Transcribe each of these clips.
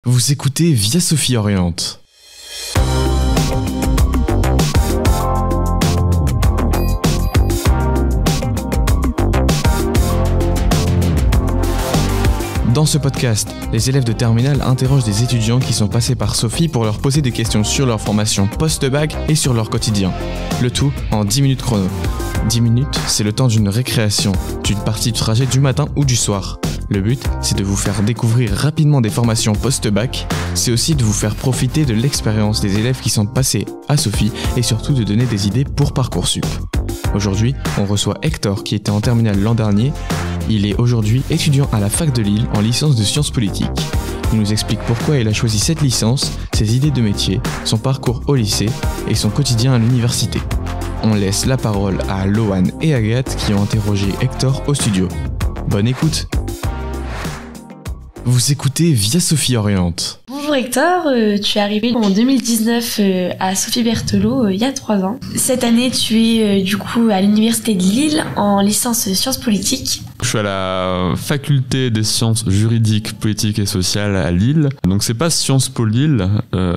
Vous écoutez Via Sophie Oriente. Dans ce podcast, les élèves de terminale interrogent des étudiants qui sont passés par Sophie pour leur poser des questions sur leur formation post-bac et sur leur quotidien. Le tout en 10 minutes chrono. 10 minutes, c'est le temps d'une récréation, d'une partie du trajet du matin ou du soir. Le but, c'est de vous faire découvrir rapidement des formations post-bac, c'est aussi de vous faire profiter de l'expérience des élèves qui sont passés à Sophie et surtout de donner des idées pour Parcoursup. Aujourd'hui, on reçoit Hector qui était en terminale l'an dernier. Il est aujourd'hui étudiant à la fac de Lille en licence de sciences politiques. Il nous explique pourquoi il a choisi cette licence, ses idées de métier, son parcours au lycée et son quotidien à l'université. On laisse la parole à Loane et Agathe qui ont interrogé Hector au studio. Bonne écoute! Vous écoutez Via Sophie Oriente. Bonjour Hector, tu es arrivé en 2019 à Sophie Berthelot il y a 3 ans. Cette année tu es du coup à l'université de Lille en licence sciences politiques. Je suis à la faculté des sciences juridiques, politiques et sociales à Lille. Donc c'est pas Sciences Po Lille,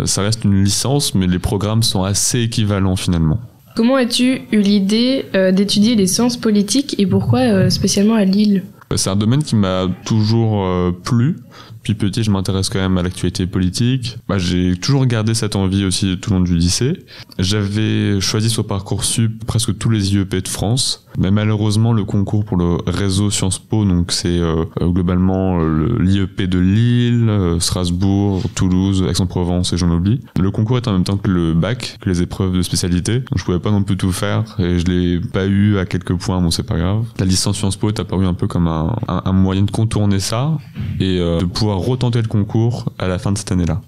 ça reste une licence mais les programmes sont assez équivalents finalement. Comment as-tu eu l'idée d'étudier les sciences politiques et pourquoi spécialement à Lille ? C'est un domaine qui m'a toujours plu. Depuis petit, je m'intéresse quand même à l'actualité politique. J'ai toujours gardé cette envie aussi tout le long du lycée. J'avais choisi sur Parcoursup presque tous les IEP de France. Mais malheureusement, le concours pour le réseau Sciences Po, donc c'est globalement l'IEP de Lille, Strasbourg, Toulouse, Aix-en-Provence et j'en oublie. Le concours est en même temps que le bac, que les épreuves de spécialité. Donc je pouvais pas non plus tout faire et je l'ai pas eu à quelques points, bon c'est pas grave. La licence Sciences Po est apparue un peu comme un moyen de contourner ça et de pouvoir retenter le concours à la fin de cette année-là.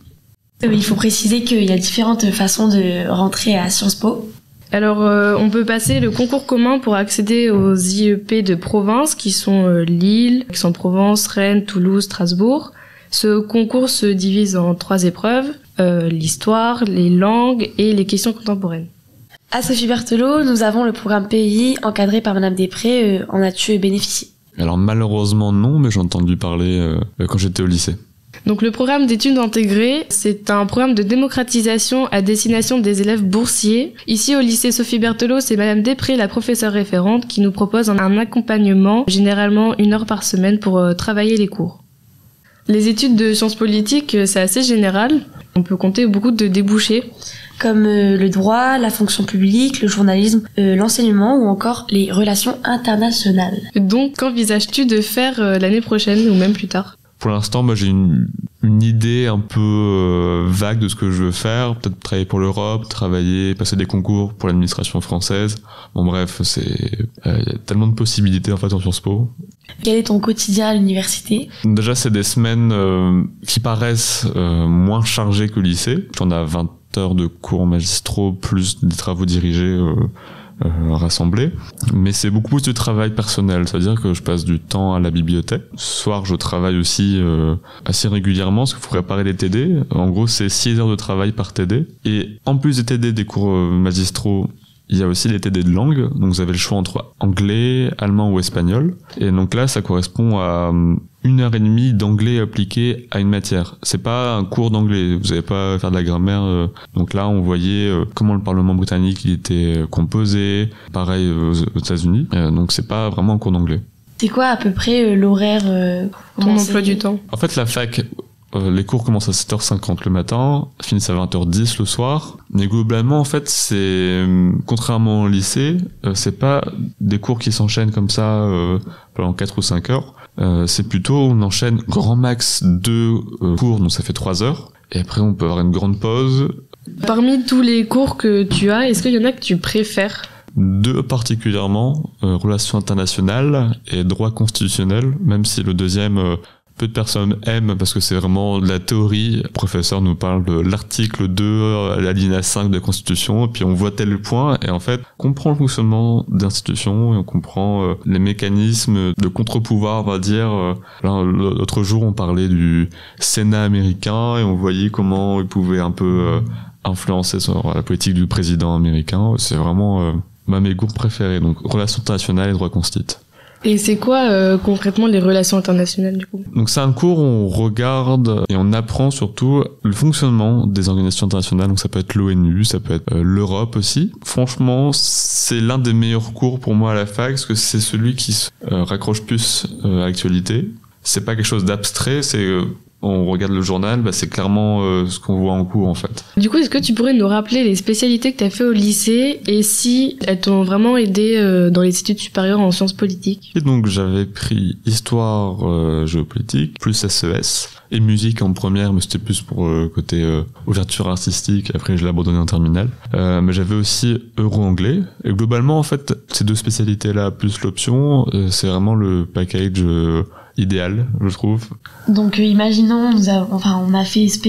Il faut préciser qu'il y a différentes façons de rentrer à Sciences Po. Alors, on peut passer le concours commun pour accéder aux IEP de province qui sont Lille, Aix-en-Provence, Rennes, Toulouse, Strasbourg. Ce concours se divise en 3 épreuves, l'histoire, les langues et les questions contemporaines. À Sophie Berthelot, nous avons le programme PI encadré par Madame Després. En as-tu bénéficié ? Alors malheureusement non, mais j'ai entendu parler quand j'étais au lycée. Donc le programme d'études intégrées, c'est un programme de démocratisation à destination des élèves boursiers. Ici au lycée Sophie Berthelot, c'est Madame Després, la professeure référente, qui nous propose un accompagnement, généralement 1 heure par semaine pour travailler les cours. Les études de sciences politiques, c'est assez général. On peut compter beaucoup de débouchés. Comme le droit, la fonction publique, le journalisme, l'enseignement ou encore les relations internationales. Donc qu'envisages-tu de faire l'année prochaine ou même plus tard ? Pour l'instant, j'ai une idée un peu vague de ce que je veux faire. Peut-être travailler pour l'Europe, passer des concours pour l'administration française. Bon bref, y a tellement de possibilités en fait en Sciences Po. Quel est ton quotidien à l'université ? Déjà, c'est des semaines qui paraissent moins chargées que le lycée. On a 20 heures de cours magistraux plus des travaux dirigés rassemblés. Mais c'est beaucoup plus de travail personnel, c'est-à-dire que je passe du temps à la bibliothèque. Ce soir, je travaille aussi assez régulièrement parce qu'il faut préparer des TD. En gros, c'est 6 heures de travail par TD. Et en plus des TD des cours magistraux, il y a aussi les TD de langue, donc vous avez le choix entre anglais, allemand ou espagnol. Et donc là, ça correspond à 1h30 d'anglais appliqué à une matière. C'est pas un cours d'anglais, vous n'allez pas faire de la grammaire. Donc là, on voyait comment le Parlement britannique il était composé, pareil aux États-Unis. Donc c'est pas vraiment un cours d'anglais. C'est quoi à peu près l'horaire ton emploi du temps ? En fait, la fac, les cours commencent à 7h50 le matin, finissent à 20h10 le soir. Mais globalement, en fait, contrairement au lycée, c'est pas des cours qui s'enchaînent comme ça pendant 4 ou 5 heures. C'est plutôt, on enchaîne grand max 2 cours, donc ça fait 3 heures. Et après, on peut avoir une grande pause. Parmi tous les cours que tu as, est-ce qu'il y en a que tu préfères ? 2 particulièrement, relations internationales et droit constitutionnel, même si le deuxième... peu de personnes aiment parce que c'est vraiment de la théorie. Le professeur nous parle de l'article 2, l'alinéa 5 de la Constitution, et puis on voit tel point, et en fait, on comprend le fonctionnement d'institutions, et on comprend les mécanismes de contre-pouvoir, on va dire. L'autre jour, on parlait du Sénat américain, et on voyait comment il pouvait un peu influencer sur la politique du président américain. C'est vraiment mes cours préférés, donc relations internationales et droit constitutionnel. Et c'est quoi concrètement les relations internationales du coup? Donc c'est un cours où on regarde et on apprend surtout le fonctionnement des organisations internationales. Donc ça peut être l'ONU, ça peut être l'Europe aussi. Franchement, c'est l'un des meilleurs cours pour moi à la fac parce que c'est celui qui se raccroche plus à l'actualité. C'est pas quelque chose d'abstrait, c'est on regarde le journal, c'est clairement ce qu'on voit en cours en fait. Du coup, est-ce que tu pourrais nous rappeler les spécialités que tu as fait au lycée et si elles t'ont vraiment aidé dans les études supérieures en sciences politiques? Et donc j'avais pris histoire géopolitique, plus SES, et musique en première, mais c'était plus pour côté ouverture artistique, après je l'ai abandonné en terminale. Mais j'avais aussi euro-anglais, et globalement en fait, ces deux spécialités-là, plus l'option, c'est vraiment le package idéal, je trouve. Donc imaginons, on a fait SP,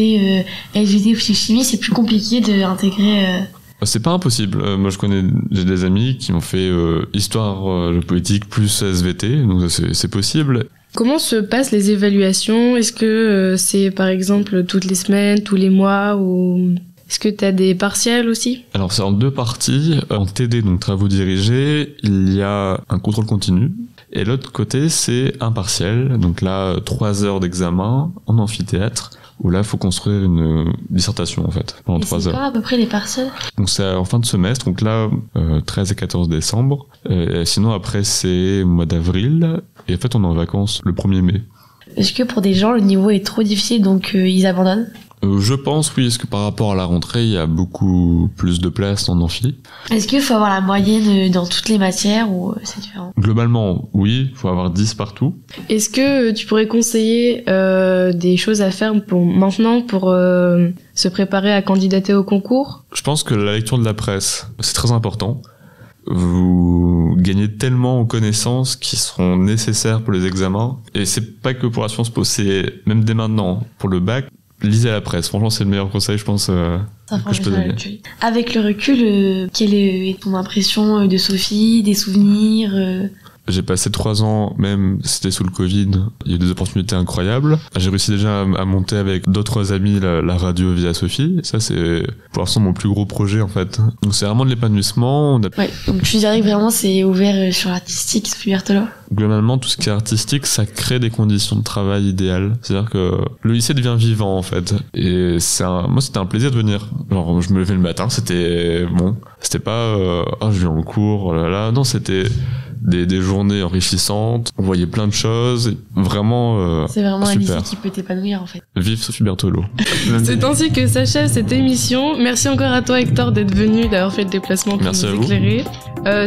SVT ou physique-chimie, c'est plus compliqué d'intégrer... C'est pas impossible. Moi, j'ai des amis qui ont fait histoire géopolitique plus SVT, donc c'est possible. Comment se passent les évaluations? Est-ce que c'est par exemple toutes les semaines, tous les mois ou... Est-ce que tu as des partiels aussi? Alors c'est en deux parties. En TD, donc travaux dirigés, il y a un contrôle continu. Et l'autre côté, c'est un partiel. Donc là, 3 heures d'examen en amphithéâtre, où là, il faut construire une dissertation, en fait, pendant 3 heures. C'est quand à peu près les partiels? Donc c'est en fin de semestre, donc là, 13 et 14 décembre. Sinon, après, c'est au mois d'avril. Et en fait, on est en vacances le 1er mai. Est-ce que pour des gens, le niveau est trop difficile, donc ils abandonnent? Je pense, oui, parce que par rapport à la rentrée, il y a beaucoup plus de place en amphi. Est-ce qu'il faut avoir la moyenne dans toutes les matières ou c'est différent? Globalement, oui, il faut avoir 10 partout. Est-ce que tu pourrais conseiller des choses à faire maintenant pour se préparer à candidater au concours? Je pense que la lecture de la presse, c'est très important. Vous gagnez tellement en connaissances qui seront nécessaires pour les examens. Et c'est pas que pour la Sciences Po, c'est même dès maintenant, pour le bac. Lisez la presse, franchement c'est le meilleur conseil je pense que je peux donner. Avec le recul, quelle est ton impression de Sophie, des souvenirs J'ai passé 3 ans, même c'était sous le Covid, il y a eu des opportunités incroyables. J'ai réussi déjà à monter avec d'autres amis la radio via Sophie. Ça c'est pour l'instant mon plus gros projet en fait. Donc c'est vraiment de l'épanouissement. Ouais, donc tu dirais que vraiment c'est ouvert sur l'artistique, Sophie Berthelot? Globalement, tout ce qui est artistique, ça crée des conditions de travail idéales. C'est-à-dire que le lycée devient vivant, en fait. Et moi, c'était un plaisir de venir. Genre, je me levais le matin, c'était bon. C'était pas, je viens en cours, oh là là. Non, c'était des journées enrichissantes. On voyait plein de choses. Vraiment, c'est vraiment super. Un lycée qui peut t'épanouir, en fait. Vive Sophie Berthelot. C'est ainsi que s'achève cette émission. Merci encore à toi, Hector, d'être venu, d'avoir fait le déplacement pour nous éclairer.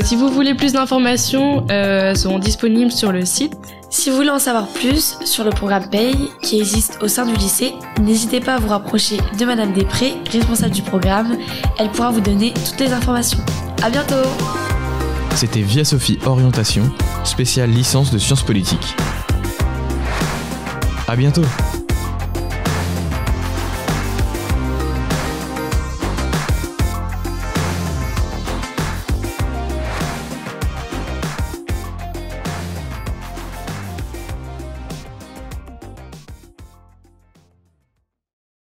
Si vous voulez plus d'informations, elles seront disponibles sur le site. Si vous voulez en savoir plus sur le programme PAY qui existe au sein du lycée, n'hésitez pas à vous rapprocher de Madame Després, responsable du programme. Elle pourra vous donner toutes les informations. À bientôt! C'était Via Sophie Orientation, spéciale licence de sciences politiques. À bientôt!